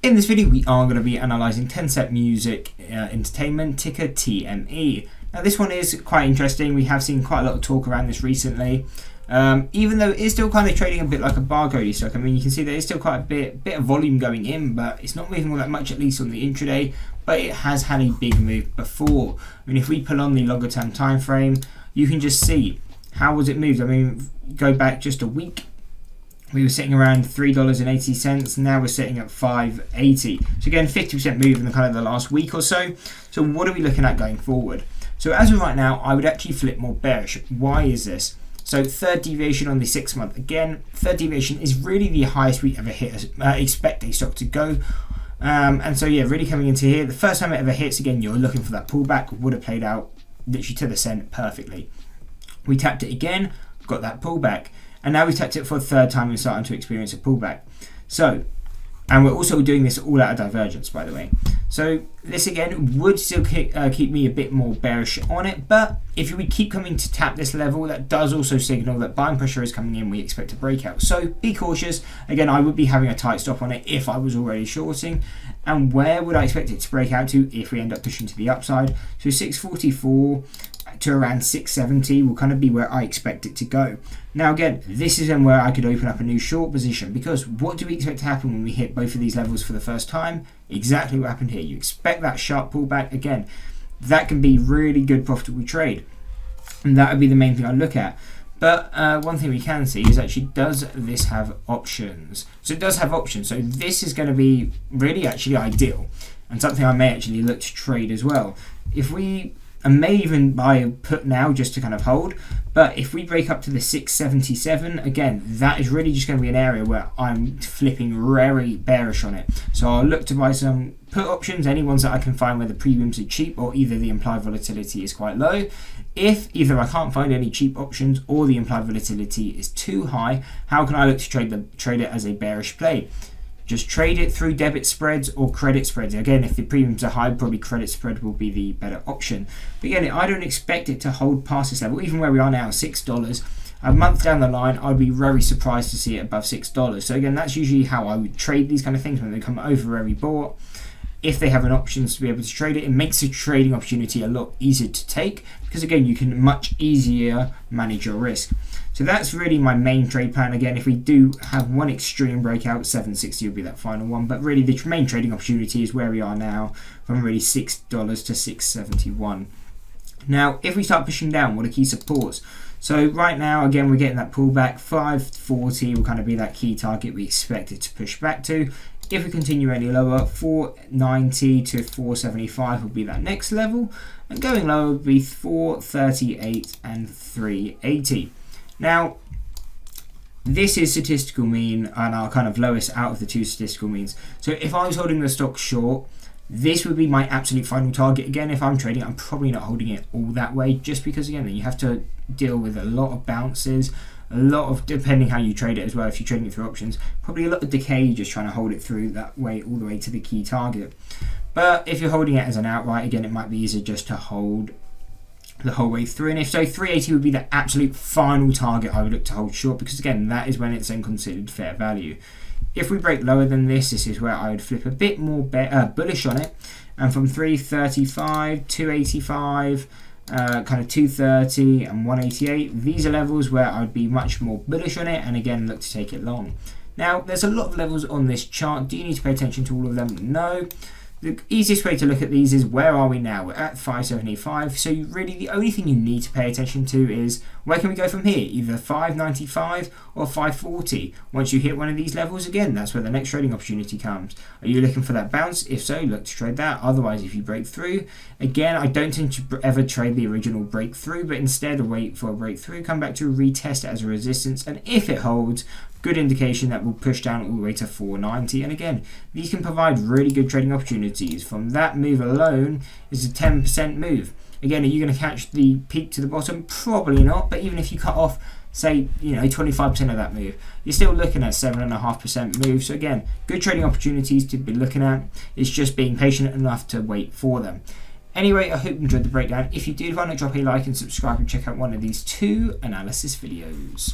In this video, we are going to be analysing Tencent Music Entertainment, ticker TME. Now this one is quite interesting. We have seen quite a lot of talk around this recently. Even though it is still kind of trading a bit like a barcode stock. I mean, you can see there is still quite a bit of volume going in, but it's not moving all that much, at least on the intraday. But it has had a big move before. I mean, if we pull on the longer term time frame, you can just see how was it moved. I mean, go back just a week. We were sitting around $3.80. Now we're sitting at $5.80. So again, 50% move in the kind of the last week or so. So what are we looking at going forward? So as of right now, I would actually flip more bearish. Why is this? So third deviation on the 6 month. Again, third deviation is really the highest we ever hit. Expect a stock to go. And so yeah, really coming into here, the first time it ever hits, again, you're looking for that pullback, would have played out literally to the cent perfectly. We tapped it again, got that pullback. And now we've tapped it for a third time and starting to experience a pullback. So, and we're also doing this all out of divergence, by the way. So this again would still keep me a bit more bearish on it. But if we keep coming to tap this level, that does also signal that buying pressure is coming in. We expect a breakout. So be cautious. Again, I would be having a tight stop on it if I was already shorting. And where would I expect it to break out to if we end up pushing to the upside? So 644 to around 670 will kind of be where I expect it to go. Now again, this is then where I could open up a new short position, because what do we expect to happen when we hit both of these levels for the first time? Exactly what happened here. You expect that sharp pullback. Again, that can be really good profitable trade, and that would be the main thing I look at. But one thing we can see is actually, does this have options? So it does have options. So this is going to be really actually ideal, and something I may actually look to trade as well. If we and may even buy a put now just to kind of hold. But if we break up to the 677, again, that is really just going to be an area where I'm flipping very bearish on it. So I'll look to buy some put options, any ones that I can find where the premiums are cheap or either the implied volatility is quite low. If either I can't find any cheap options or the implied volatility is too high, how can I look to trade it as a bearish play? Just trade it through debit spreads or credit spreads. Again, if the premiums are high, probably credit spread will be the better option. But again, I don't expect it to hold past this level, even where we are now, $6. A month down the line, I'd be very surprised to see it above $6. So again, that's usually how I would trade these kind of things when they come over where we bought. If they have an option to be able to trade it, it makes a trading opportunity a lot easier to take, because again, you can much easier manage your risk. So that's really my main trade plan. Again, if we do have one extreme breakout, 760 will be that final one. But really the main trading opportunity is where we are now, from really $6 to 671. Now, if we start pushing down, what are key supports? So right now, again, we're getting that pullback. 540 will kind of be that key target we expect it to push back to. If we continue any lower, 490 to 475 will be that next level. And going lower would be 438 and 380. Now, this is statistical mean and our kind of lowest out of the two statistical means. So if I was holding the stock short, this would be my absolute final target. Again, if I'm trading, I'm probably not holding it all that way, just because again, you have to deal with a lot of bounces, a lot of, depending how you trade it as well, if you're trading it through options, probably a lot of decay just trying to hold it through that way all the way to the key target. But if you're holding it as an outright, again, it might be easier just to hold the whole way through. And if so, 380 would be the absolute final target I would look to hold short, because again, that is when it's then considered fair value. If we break lower than this, this is where I would flip a bit more bullish on it, and from 335, 285, kind of 230 and 188, these are levels where I'd be much more bullish on it, and again look to take it long. Now, there's a lot of levels on this chart. Do you need to pay attention to all of them? No. The easiest way to look at these is, where are we now? We're at 575. So really the only thing you need to pay attention to is, where can we go from here? Either 595 or 540. Once you hit one of these levels, again, that's where the next trading opportunity comes. Are you looking for that bounce? If so, look to trade that. Otherwise, if you break through, again, I don't tend to ever trade the original breakthrough, but instead wait for a breakthrough, come back to retest it as a resistance, and if it holds, good indication that will push down all the way to 490. And again, these can provide really good trading opportunities. From that move alone is a 10% move. Again, are you going to catch the peak to the bottom? Probably not. But even if you cut off, say, 25% of that move, you're still looking at 7.5% move. So again, good trading opportunities to be looking at. It's just being patient enough to wait for them. Anyway, I hope you enjoyed the breakdown. If you did, why not drop a like and subscribe and check out one of these two analysis videos.